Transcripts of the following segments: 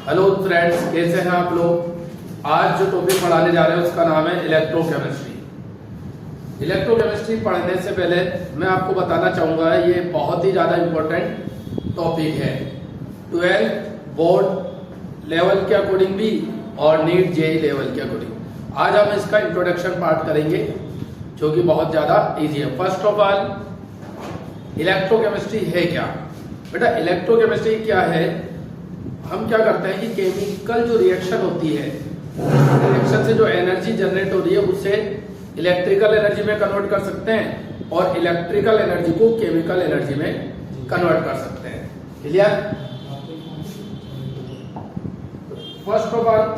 Hello friends, कैसे हैं आप लोग। आज जो टॉपिक पढ़ाने जा रहे हैं उसका नाम है इलेक्ट्रोकेमिस्ट्री। इलेक्ट्रोकेमिस्ट्री पढ़ने से पहले मैं आपको बताना चाहूंगा ये बहुत ही ज्यादा इंपॉर्टेंट टॉपिक है। 12th बोर्ड लेवल के अकॉर्डिंग भी और नीट जेईई लेवल के अकॉर्डिंग आज हम इसका इंट्रोडक्शन पार्ट करेंगे जो कि बहुत ज्यादा इजी है। फर्स्ट ऑफ ऑल, इलेक्ट्रोकेमिस्ट्री है क्या? बेटा, इलेक्ट्रोकेमिस्ट्री क्या है? हम क्या करते हैं कि केमिकल जो रिएक्शन होती है, रिएक्शन से जो एनर्जी जनरेट हो रही है उसे इलेक्ट्रिकल एनर्जी में कन्वर्ट कर सकते हैं और इलेक्ट्रिकल एनर्जी को केमिकल एनर्जी में कन्वर्ट कर सकते हैं। Clear? First of all,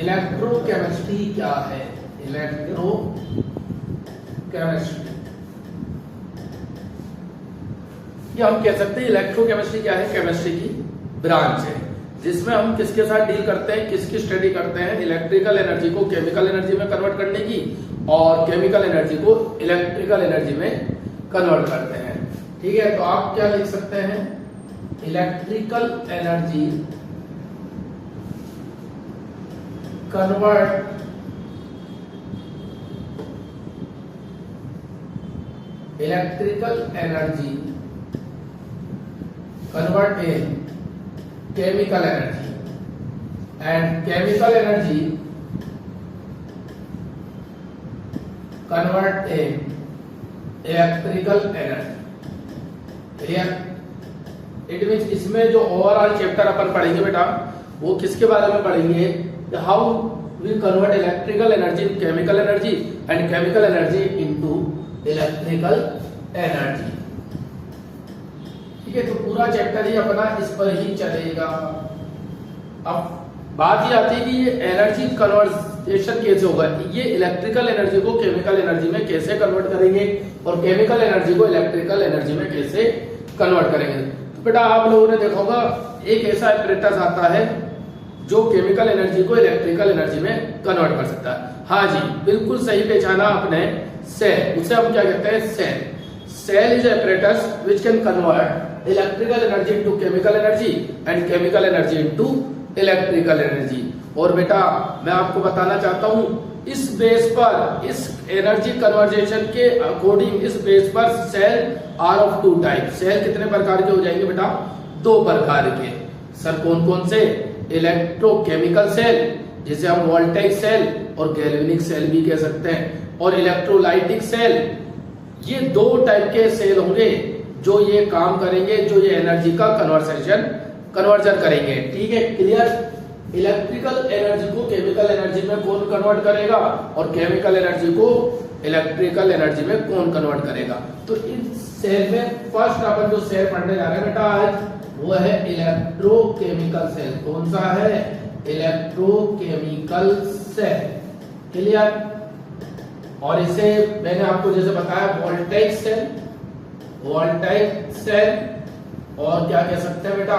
electrochemistry क्या है? इलेक्ट्रोकेमिस्ट्री ये हम कह सकते हैं इलेक्ट्रोकेमिस्ट्री क्या है? केमिस्ट्री की ब्रांच है जिसमें हम किसके साथ डील करते हैं, किसकी स्टडी करते हैं? इलेक्ट्रिकल एनर्जी को केमिकल एनर्जी में कन्वर्ट करने की और केमिकल एनर्जी को इलेक्ट्रिकल एनर्जी में कन्वर्ट करते हैं। ठीक है, तो आप क्या लिख सकते हैं? Electrical energy convert in chemical energy and chemical energy convert in electrical energy। Clear? It means इसमें जो ओवरऑल चैप्टर अपन पढ़ेंगे बेटा वो किसके बारे में पढ़ेंगे? How we convert electrical energy in chemical energy and chemical energy into electrical energy. ठीक है, तो पूरा चैप्टर ही अपना इस पर ही चलेगा। अब बात ये आती है कि ये एनर्जी कन्वर्जेशन कैसे होगा, ये इलेक्ट्रिकल एनर्जी को केमिकल एनर्जी में कैसे कन्वर्ट करेंगे और केमिकल एनर्जी को इलेक्ट्रिकल एनर्जी में कैसे कन्वर्ट करेंगे। तो बेटा आप लोगों ने देखा होगा एक ऐसा एपरेटस आता है जो केमिकल एनर्जी को इलेक्ट्रिकल एनर्जी में कन्वर्ट कर सकता है। हाँ जी, बिल्कुल सही पहचाना आपने, सेल। उसे हम क्या कहते हैं? Cell. Cell is apparatus which can convert electrical energy into chemical energy and chemical energy into electrical energy। और बेटा मैं आपको बताना चाहता हूं इस बेस पर, इस एनर्जी कन्वर्जेशन के अकॉर्डिंग, इस बेस पर cell are of two type. Cell कितने प्रकार के हो जाएंगे बेटा? दो प्रकार के। सर कौन कौन से? इलेक्ट्रोकेमिकल सेल जिसे हम वोल्टेइक सेल और गैल्वेनिक सेल भी कह सकते हैं, और इलेक्ट्रोलाइटिक सेल। ये दो टाइप के सेल होंगे जो ये काम करेंगे, जो ये एनर्जी का कन्वर्जन करेंगे। ठीक है, क्लियर? इलेक्ट्रिकल एनर्जी को केमिकल एनर्जी में कौन कन्वर्ट करेगा और केमिकल एनर्जी को इलेक्ट्रिकल एनर्जी में कौन कन्वर्ट करेगा? तो इस सेल में फर्स्ट अपन जो सेल पढ़ने जा रहे हैं बेटा आज, वो है इलेक्ट्रोकेमिकल सेल। कौन सा है? Electrochemical cell. क्लियर? और इसे मैंने आपको जैसे बताया वोल्टेइक सेल और क्या कह सकते हैं बेटा?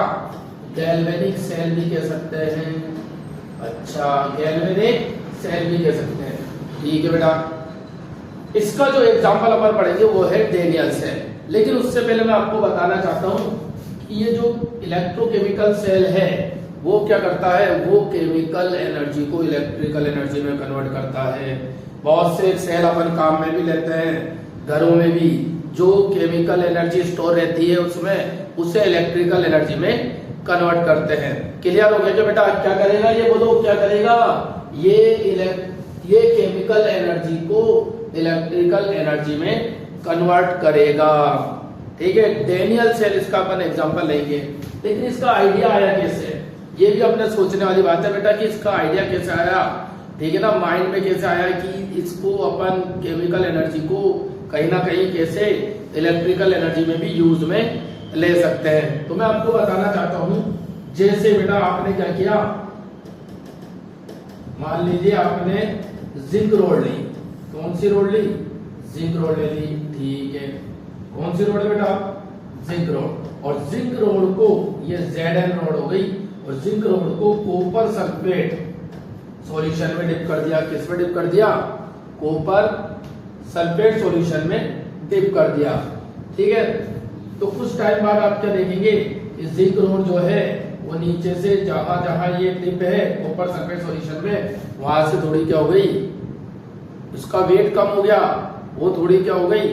गैल्वेनिक सेल भी कह सकते हैं। अच्छा, गैल्वेनिक सेल भी कह सकते हैं। ठीक है बेटा, इसका जो एग्जांपल अपन पढ़ेंगे वो है डेनियल सेल। लेकिन उससे पहले मैं आपको बताना चाहता हूं कि ये जो इलेक्ट्रोकेमिकल सेल है वो क्या करता है? वो केमिकल एनर्जी को इलेक्ट्रिकल एनर्जी में कन्वर्ट करता है। बहुत से सेल अपन काम में भी लेते हैं, घरों में भी, जो केमिकल एनर्जी स्टोर रहती है उसमें उसे इलेक्ट्रिकल एनर्जी में कन्वर्ट करते हैं। क्लियर हो गया क्या बेटा? क्या करेगा ये बोलो, क्या करेगा? ये केमिकल एनर्जी को इलेक्ट्रिकल एनर्जी में कन्वर्ट करेगा। ठीक है, डेनियल सेल इसका अपन एग्जांपल लेंगे। लेकिन इसका आइडिया आया कैसे? ये भी अपने सोचने वाली बात है बेटा कि इसका आइडिया कैसे आया। ठीक है ना, माइंड में कैसे आया कि इसको अपन केमिकल एनर्जी को कहीं ना कहीं कैसे इलेक्ट्रिकल एनर्जी में भी यूज में ले सकते हैं। तो मैं आपको बताना चाहता हूं, जैसे बेटा आपने क्या किया, मान लीजिए आपने जिंक रोड ली। कौन सी रोड ली? जिंक रोड ले ली। ठीक है, कौन सी रोड है बेटा? Zinc road. और जिंक रोड को, ये Zn रोड हो गई, और जिंक रोड को कॉपर सल्फेट सॉल्यूशन में डिप कर दिया। किस में डिप कर दिया? कॉपर सल्फेट सॉल्यूशन में डिप कर दिया। ठीक है, तो कुछ टाइम बाद आप क्या देखेंगे, जिंक रोड जो है वो नीचे से जहां जहां ये टिप है कॉपर सल्फेट सॉल्यूशन में, वहां से थोड़ी क्या हो गई, उसका वेट कम हो गया, वो थोड़ी क्या हो गई,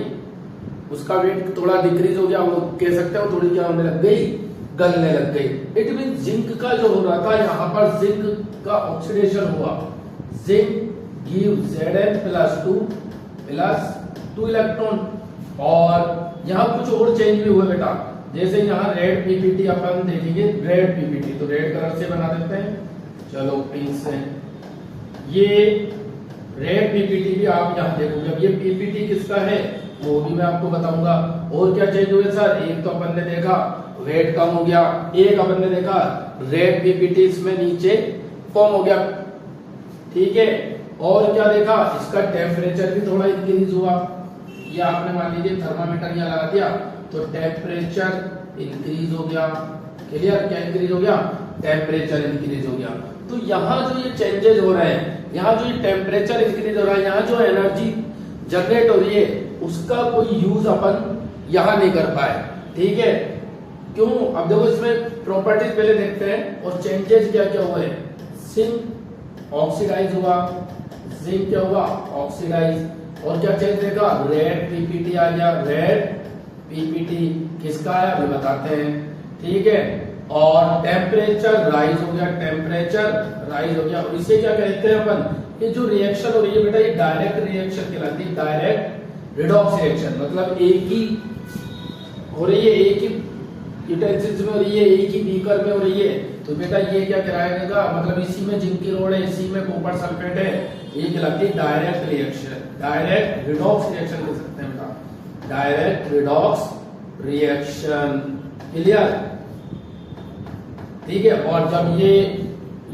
उसका वेट थोड़ा डिक्रीज हो गया, वो कह सकते हो थोड़ी क्या होने लग गई, गलने लग गई। इट मीन जिंक का जो हो रहा था यहाँ पर जिंक का ऑक्सीडेशन हुआ, जिंक गिव Zn+2 इलेक्ट्रॉन। और यहाँ कुछ और चेंज भी हुआ बेटा, जैसे यहाँ रेड पीपीटी अपन देखेंगे, रेड पीपीटी तो रेड कलर से बना देते हैं, चलो पिंक से, ये रेड पीपीटी भी आप यहाँ देखोगे। अब ये पीपीटी किसका है वो भी मैं आपको बताऊंगा। और क्या चेंज हुए सर, एक तो अपन ने देखा वेट कम हो गया, एक अपन ने देखा रेड पीपीटी इसमें नीचे फॉर्म हो गया, ठीक है। और क्या देखा, इसका टेम्परेचर भी थोड़ा इंक्रीज हुआ। ये आपने मान लीजिए थर्मामीटर यहाँ लगा दिया तो टेम्परेचर इंक्रीज हो गया, क्लियर, क्या इंक्रीज हो गया, टेम्परेचर इंक्रीज हो गया। तो यहाँ जो ये चेंजेस हो रहे हैं, यहाँ जो ये टेम्परेचर इंक्रीज हो रहा है, यहाँ जो एनर्जी जनरेट हो रही है उसका कोई यूज अपन यहाँ नहीं कर पाए, ठीक है। क्यों, अब देखो इसमें प्रॉपर्टीज पहले देखते हैं और चेंजेस क्या क्या हुए। जिंक ऑक्सीडाइज हुआ, जिंक क्या हुआ, ऑक्सीडाइज। और क्या चेंज देखा, रेड पीपीटी आ गया, रेड पीपीटी किसका आया अभी बताते हैं, ठीक है। और टेम्परेचर राइज हो गया, टेम्परेचर राइज हो गया। और इसे क्या कहते हैं अपन, ये जो रिएक्शन हो रही है बेटा ये डायरेक्ट रिएक्शन कहलाती है, डायरेक्ट रिडॉक्स रिएक्शन। मतलब एक ही हो रही है, एक ही यूटेंसिल्स में हो रही है, एक ही बीकर में हो रही है, तो बेटा ये क्या कहलाएगा, मतलब इसी में जिंक की रोड है, इसी में कॉपर सल्फेट है, ये कहलाती है direct reaction, direct redox reaction कह सकते हैं बेटा, डायरेक्ट रिडॉक्स रिएक्शन, क्लियर, ठीक है। और जब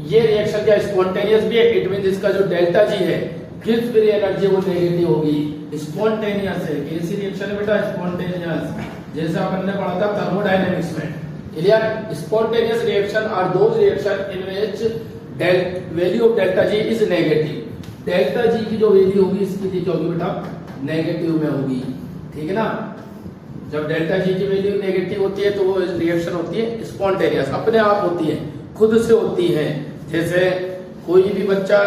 ये रिएक्शन क्या स्पॉन्टेनियस भी है, इट मीन इसका जो डेल्टा जी है किस फ्री एनर्जी वो नेगेटिव होगी, स्पॉन्टेनियस है। कैसी रिएक्शन है बेटा, स्पॉन्टेनियस, जैसे अपन ने पढ़ा था थर्मोडायनेमिक्स में, clear. Spontaneous reaction are those reaction in which value of delta G is negative. Delta G की जो वैल्यू होगी इसकी क्या होगी बेटा, नेगेटिव में होगी, ठीक है ना। जब डेल्टा जी की वैल्यू नेगेटिव होती है तो वो रिएक्शन होती है स्पॉन्टेनियस, अपने आप होती है, खुद से होती है। जैसे कोई भी बच्चा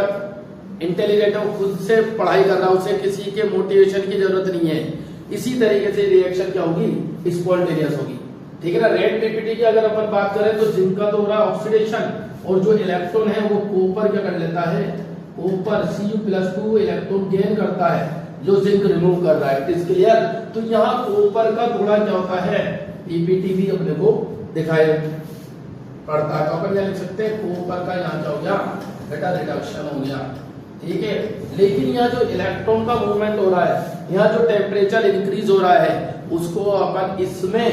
इंटेलिजेंट है, वो खुद से पढ़ाई कर रहा है, उसे किसी के मोटिवेशन की जरूरत नहीं है। इसी तरीके से रिएक्शन क्या होगी, स्पॉन्टेनियस होगी, ठीक है ना। रेड पीपीटी की अगर अपन बात करें तो जिंक का तो हो रहा है ऑक्सीडेशन, और जो इलेक्ट्रॉन है वो कॉपर क्या कर लेता है, कॉपर Cu+2 इलेक्ट्रॉन गेन करता है, जो जिंक रिमूव कर रहा है, इट इज क्लियर। तो यहाँ कॉपर का थोड़ा क्या होता है, पीपीटी भी अपने को दिखाई पड़ता है, तो अपन क्या लिख सकते हैं, कॉपर का यहाँ क्या हो गया बेटा, रिडक्शन हो गया, ठीक है। लेकिन यहाँ जो इलेक्ट्रॉन का मूवमेंट हो रहा है, यहाँ जो टेम्परेचर इंक्रीज हो रहा है, उसको अपन इसमें,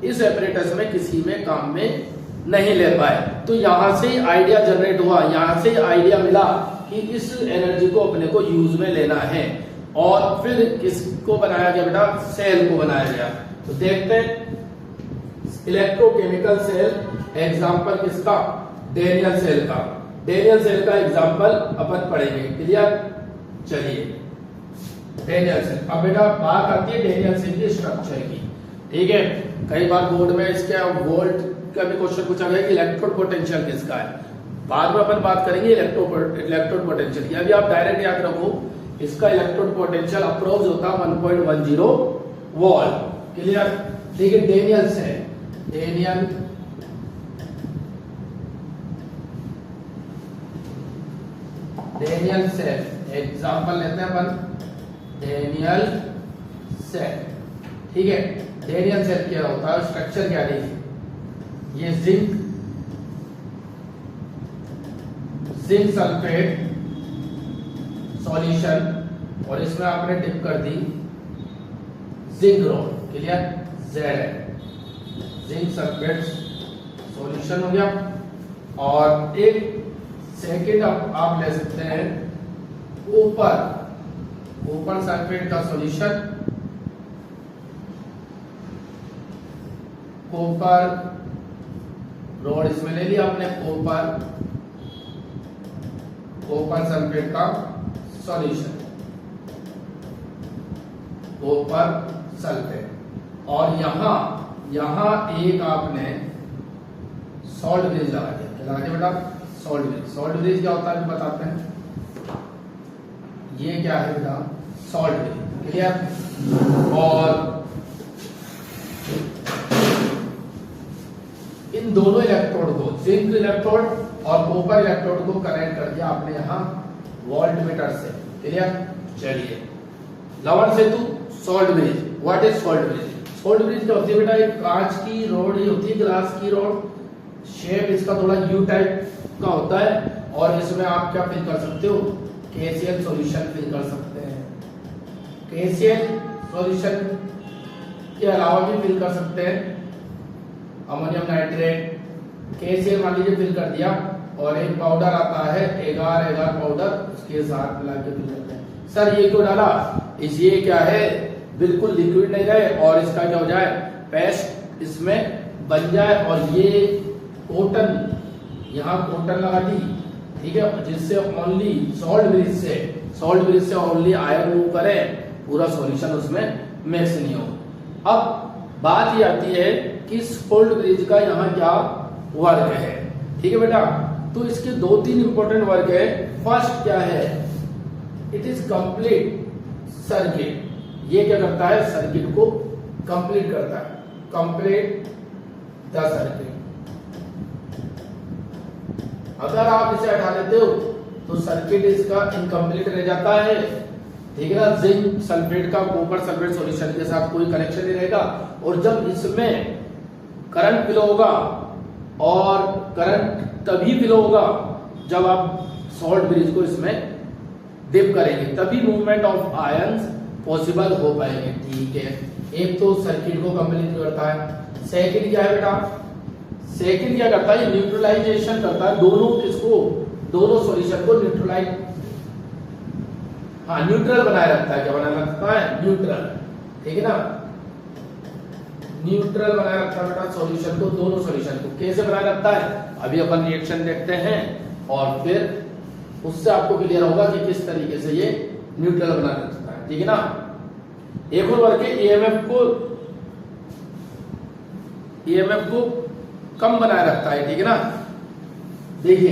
इस एपरेटस में किसी में काम में नहीं ले पाए। तो यहाँ से आइडिया जनरेट हुआ, यहाँ से आइडिया मिला कि इस एनर्जी को अपने को यूज में लेना है, और फिर किसको बनाया गया बेटा, सेल को बनाया गया। तो देखते हैं इलेक्ट्रोकेमिकल सेल, एग्जांपल किसका, डेनियल सेल का। डेनियल सेल का एग्जांपल अपन पढ़ेंगे, क्लियर। चलिए डेनियल सेल, अब बेटा बात आती है डेनियल सेल के स्ट्रक्चर की, ठीक है। कई बार बोर्ड में इसके वोल्ट का भी क्वेश्चन पूछा गया कि इलेक्ट्रोड पोटेंशियल किसका है, बाद में अपन बात करेंगे इलेक्ट्रोड पोटेंशियल की। अभी आप डायरेक्ट याद रखो, इसका इलेक्ट्रोड पोटेंशियल अप्रोक्स होता है 1.10 वोल्ट, क्लियर, ठीक है। Daniel cell, Daniel cell example लेते हैं अपन, डेनियल सेल, ठीक है। डेनियल सेल क्या होता है, स्ट्रक्चर क्या है, ये जिंक सल्फेट सॉल्यूशन, और इसमें आपने डिप कर दी zinc rod, clear, Zn, zinc sulphate solution हो गया। और एक सेकेंड आप ले सकते हैं कॉपर सल्फेट का सॉल्यूशन, कॉपर रोड इसमें ले लिया आपने, कॉपर सल्फेट का सॉल्यूशन, कॉपर सल्फेट। और यहां एक आपने सॉल्ट ब्रिज लगा दिया। क्या लगा दिया बेटा? Salt bridge. सॉल्ट ब्रिज क्या होता है बताते हैं। ये क्या है बेटा? Salt bridge. क्लियर? और इन दोनों इलेक्ट्रोड को, जिंक इलेक्ट्रोड और कॉपर इलेक्ट्रोड को कनेक्ट कर दिया आपने यहाँ वोल्टमीटर से। क्लियर? चलिए, लवण सेतु, salt bridge. What is salt bridge? Salt bridge क्या होती है बेटा? एक कांच की रोड ही होती है, ग्लास की रोड, शेप इसका थोड़ा यू टाइप का होता है, और इसमें आप क्या फिल कर सकते हो? KCl सॉल्यूशन फिल कर सकते हैं। KCl सॉल्यूशन के अलावा भी फिल कर सकते हैं अमोनियम नाइट्रेट। KCl मान लीजिए फिल कर दिया, और एक पाउडर आता है एगार पाउडर, उसके साथ मिला के फिल करते हैं। सर ये क्यों डाला? ये क्या है, बिल्कुल लिक्विड नहीं रहे और इसका क्या हो जाए, पेस्ट इसमें बन जाए। और ये कॉटन, यहाँ कॉटन लगा दी, ठीक है, जिससे ओनली सॉल्ट ब्रिज से ओनली आयरन मूव करे, पूरा सॉल्यूशन उसमें मिक्स नहीं हो। अब बात ये आती है कि सॉल्ट ब्रिज का यहाँ क्या वर्क है। ठीक है बेटा, तो इसके 2-3 इंपॉर्टेंट वर्क है। फर्स्ट क्या है? It is complete circuit. ये क्या करता है? सर्किट को कंप्लीट करता है, कंप्लीट द सर्किट। अगर आप इसे हटा लेते हो तो सर्किट इसका इनकम्प्लीट रह जाता है। ठीक है ना? जिंक सल्फेट का कॉपर सल्फेट सॉल्यूशन के साथ कोई कनेक्शन नहीं रहेगा, और जब इसमें करंट फ्लो होगा, और करंट तभी फ्लो होगा जब आप सॉल्ट ब्रिज को इसमें डिप करेंगे, तभी मूवमेंट ऑफ आयंस पॉसिबल हो पाएंगे। ठीक है, एक तो सर्किट को कंप्लीट करता है। सेकंड क्या है बेटा? सेकंड क्या करता है? न्यूट्रलाइजेशन करता है। दोनों किसको? दोनों सॉल्यूशन को न्यूट्रलाइज, न्यूट्रल बनाए रखता है। क्या बनाए रखता है? न्यूट्रल। ठीक है ना? न्यूट्रल बनाए रखता है बेटा सॉल्यूशन को, दोनों सॉल्यूशन को। कैसे बनाए रखता है? अभी अपन रिएक्शन देखते हैं, और फिर उससे आपको क्लियर होगा कि किस तरीके से ये न्यूट्रल बना रखता है। ठीक है ना? एक और वर्क है ईएमएफ को कम बनाए रखता है। ठीक है ना? देखिए,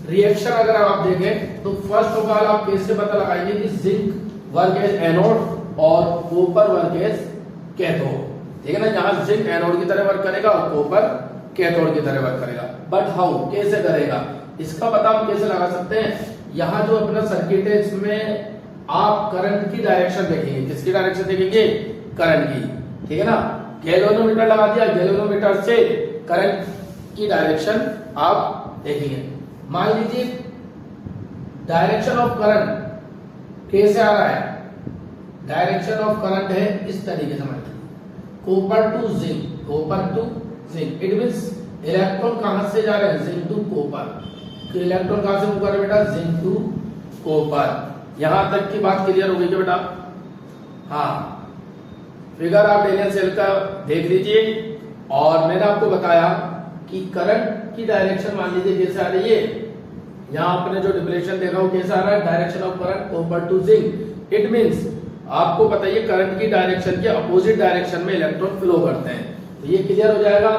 रिएक्शन अगर आप देखें तो फर्स्ट ऑफ ऑल आप कैसे पता लगाएंगे कि जिंक वर्क एज एनोड और कॉपर वर्क एज कैथोड। ठीक है ना? यहाँ जिंक एनोड की तरह वर्क करेगा और कॉपर कैथोड की तरह वर्क करेगा। बट हाउ, कैसे करेगा? इसका पता हम कैसे लगा सकते हैं? यहाँ जो अपना सर्किट है, इसमें आप करंट की डायरेक्शन देखेंगे। किसकी डायरेक्शन देखेंगे? करंट की। ठीक है ना? गैल्वेनोमीटर लगा दिया, गैल्वेनोमीटर से करंट की डायरेक्शन आप देखेंगे। मान लीजिए डायरेक्शन ऑफ करंट कैसे आ रहा है? डायरेक्शन ऑफ करंट है इस तरीके से, copper two zinc, copper two zinc. It means electron कहां से जा रहे हैं? Zinc to copper. इलेक्ट्रॉन कहां से मूव कर रहे हैं बेटा? Zinc to copper. यहां तक की बात क्लियर हो गई क्या बेटा? हाँ, फिगर आप डेनियल सेल का देख लीजिए, और मैंने आपको बताया कि करंट की डायरेक्शन मान लीजिए कैसे आ रही है। यहाँ आपने जो डिप्रेशन देखा वो कैसा आ रहा है? Direction of current copper two zinc. It means आपको बताइए करंट की डायरेक्शन के अपोजिट डायरेक्शन में इलेक्ट्रॉन फ्लो करते हैं। तो ये क्लियर हो जाएगा।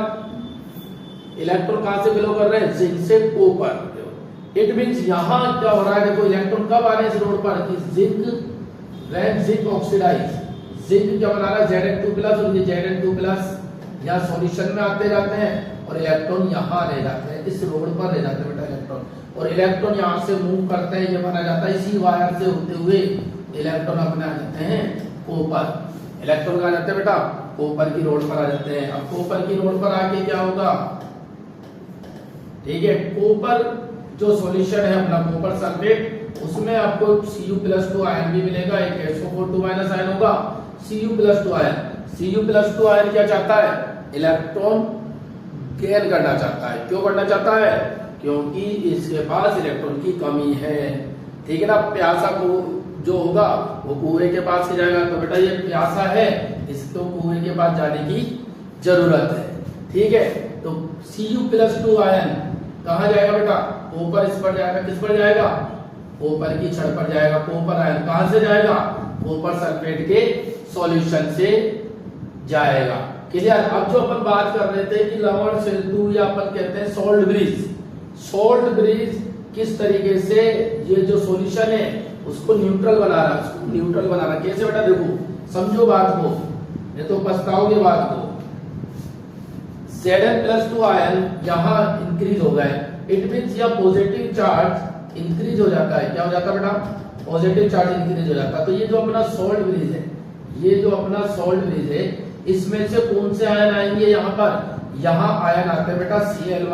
इलेक्ट्रॉन कहां से फ्लो कर रहे हैं? जिंक से कॉपर। इट मींस यहाँ क्या हो रहा है? देखो इलेक्ट्रॉन कब आ रहे हैं इस रोड पर कि जिंक ऑक्सीडाइज, जिंक क्या बना रहा है? Zn2+, और ये Zn2+ यहाँ सॉल्यूशन में आते जाते हैं, और इलेक्ट्रॉन यहाँ रह जाते हैं, इस रोड पर रह जाते हैं बेटा इलेक्ट्रॉन। और इलेक्ट्रॉन यहाँ से मूव करते हैं, ये माना जाता है इसी वायर से होते हुए इलेक्ट्रॉन अपने आ जाते हैं कॉपर। इलेक्ट्रॉन कहाँ जाते हैं बेटा? कॉपर की रोड पर आ जाते हैं। अब कॉपर की रोड पर आके क्या होगा? ठीक है, कॉपर जो सॉल्यूशन है अपना कॉपर सल्फेट, उसमें आपको Cu+2 आयन भी मिलेगा, एक SO4 आयन होगा, Cu+2 आयन। Cu+2 आयन क्या चाहता है? इलेक्ट्रॉन गेन करना चाहता है। क्यों करना चाहता है? क्योंकि इसके पास इलेक्ट्रॉन की कमी है। ठीक है ना? प्यासा को जो होगा वो कुएं के पास ही जाएगा। तो बेटा ये प्यासा है, इसको कुएं के पास जाने की जरूरत है। ठीक है, तो Cu+2 आयन कहाँ जाएगा बेटा? कॉपर इस पर जाएगा। किस पर जाएगा? कॉपर की छड़ पर जाएगा। कॉपर आयन कहां से जाएगा? कॉपर सल्फेट के सॉल्यूशन से जाएगा। क्लियर। अब जो अपन बात कर रहे थे कि लवण सेतु या अपन कहते हैं सोल्ट ब्रिज, सोल्ट ब्रिज किस तरीके से ये जो सॉल्यूशन है उसको न्यूट्रल बना रहा है, उसको न्यूट्रल बना रहा है। कैसे बेटा, देखो समझो बात को, ये तो पछताओगे बात को। Zn+2 आयन यहाँ इंक्रीज हो गए, इट मींस या पॉजिटिव चार्ज इंक्रीज हो जाता है। क्या हो जाता है बेटा, पॉजिटिव चार्ज इंक्रीज हो जाता है। तो ये जो अपना सोल्ट ब्रिज है, ये जो अपना सोल्ट ब्रिज है, इसमें से कौन से आयन आएंगे यहाँ पर, यहाँ आयन आते हैं बेटा Cl-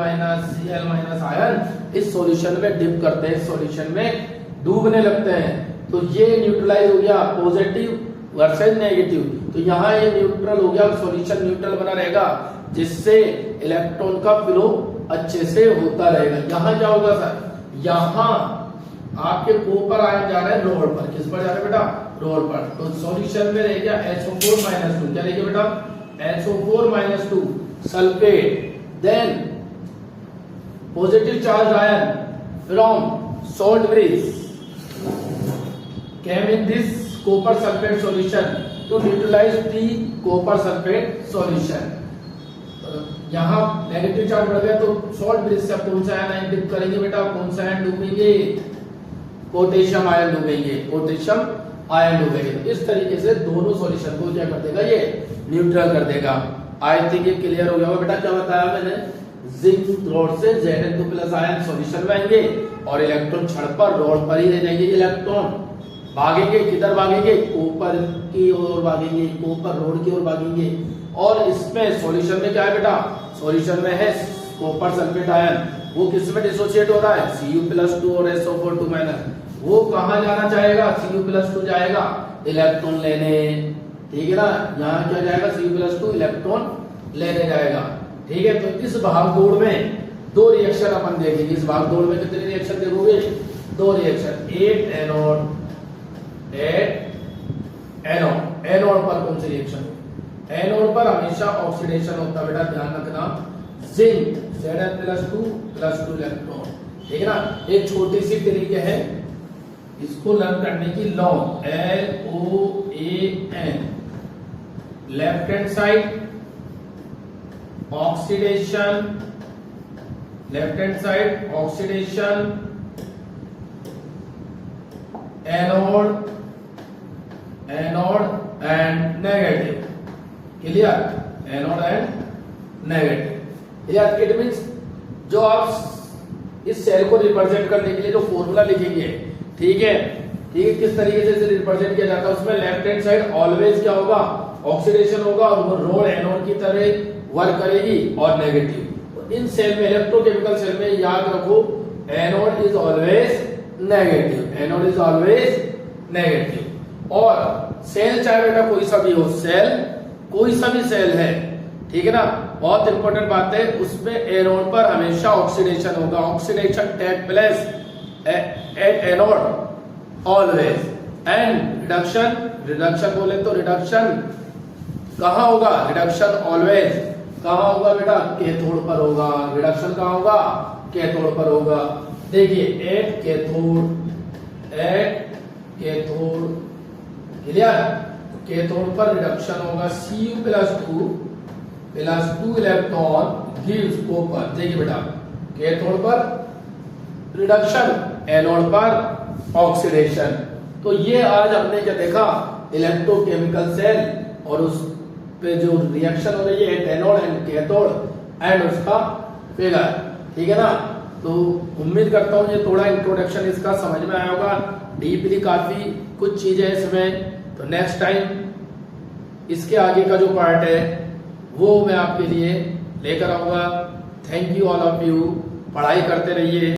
आयन इस सॉल्यूशन में डिप करते हैं, सॉल्यूशन में डूबने लगते हैं। तो ये न्यूट्रलाइज हो गया, पॉजिटिव वर्सेस नेगेटिव। तो यहाँ ये न्यूट्रल हो गया, सॉल्यूशन न्यूट्रल बना रहेगा, जिससे इलेक्ट्रॉन का फ्लो अच्छे से होता रहेगा। यहाँ क्या होगा सर, यहाँ आपके कॉपर आयन जा रहे हैं रोड पर, किस पर जा रहे हैं बेटा, रोड पर। तो सॉल्यूशन में रह गया SO4-2, क्या रहेगा बेटा, SO4-2 sulphate. Then positive charge ion from salt bridge came in this copper sulfate solution to neutralize the copper sulfate solution। यहाँ नेगेटिव चार्ज बढ़ गया तो सॉल्ट ब्रिज से कौन सा आयन डिप करेंगे बेटा, कौन सा आयन डूबेंगे, पोटेशियम आयन डूबेंगे, पोटेशियम आयन डूबेंगे। तो इस तरीके से दोनों सॉल्यूशन को क्या कर देगा, ये न्यूट्रल कर देगा। आई थिंक ये क्लियर हो गया होगा बेटा। क्या बताया मैंने, जिंक रोड से Zn2+ आयन सॉल्यूशन में आएंगे और इलेक्ट्रॉन छड़ पर रोड पर ही रह जाएंगे। इलेक्ट्रॉन भागेंगे, किधर भागेंगे, कॉपर की ओर भागेंगे, कॉपर रोड की ओर भागेंगे। और इसमें सॉल्यूशन में क्या है बेटा, सॉल्यूशन में है कॉपर सल्फेट आयन, वो किस में डिसोसिएट हो रहा है, Cu+2 और SO4-2-। वो कहां जाना चाहेगा, Cu+2 जाएगा इलेक्ट्रॉन लेने, ठीक है ना। यहाँ क्या जाएगा, Cu+2 इलेक्ट्रॉन लेने जाएगा, ठीक है। तो इस भागदौड़ में दो रिएक्शन अपन देखेंगे। इस भागदौड़ में कितने रिएक्शन देखोगे, दो रिएक्शन। एनोड, एनोड पर कौन सी रिएक्शन, एनोड पर हमेशा ऑक्सीडेशन होता है बेटा, ध्यान रखना। जिंक Zn+2+2 इलेक्ट्रॉन, ठीक है ना। एक छोटी सी तरीके है इसको लर्न करने की, lawn LOAN, left hand side oxidation, left hand side oxidation, anode, anode and negative, clear, anode and negative, clear. It means जो आप इस सेल को रिप्रेजेंट करने के लिए जो फॉर्मूला लिखेंगे, ठीक है, ठीक है, किस तरीके से इसे रिप्रेजेंट किया जाता है, उसमें लेफ्ट हैंड साइड ऑलवेज क्या होगा, ऑक्सीडेशन होगा और वो रोड एनोड की तरह वर्क करेगी और नेगेटिव। तो इन सेल में, इलेक्ट्रोकेमिकल सेल में याद रखो, anode is always negative, anode is always negative. और सेल चाहे बेटा कोई सा भी हो, सेल कोई सा भी सेल है, ठीक है ना, बहुत इंपॉर्टेंट बात है, उसमें एनोड पर हमेशा ऑक्सीडेशन होगा, oxidation take place at anode always. And reduction, reduction बोले तो रिडक्शन कहाँ होगा, रिडक्शन ऑलवेज कहाँ होगा बेटा, कैथोड पर होगा। रिडक्शन कहाँ होगा, कैथोड पर होगा। देखिए at cathode, at cathode, clear, cathode पर रिडक्शन होगा, Cu+2 इलेक्ट्रॉन गिव्स कॉपर। देखिए बेटा, कैथोड पर रिडक्शन, एनोड पर ऑक्सीडेशन। तो ये आज हमने क्या देखा, इलेक्ट्रोकेमिकल सेल और उस पे जो रिएक्शन हो रही है एनोड एंड कैथोड एंड उसका फिगर, ठीक है ना। तो उम्मीद करता हूँ ये थोड़ा इंट्रोडक्शन इसका समझ में आया होगा, डीपली काफी कुछ चीजें इसमें। तो नेक्स्ट टाइम इसके आगे का जो पार्ट है वो मैं आपके लिए लेकर आऊंगा। Thank you all of you, पढ़ाई करते रहिए।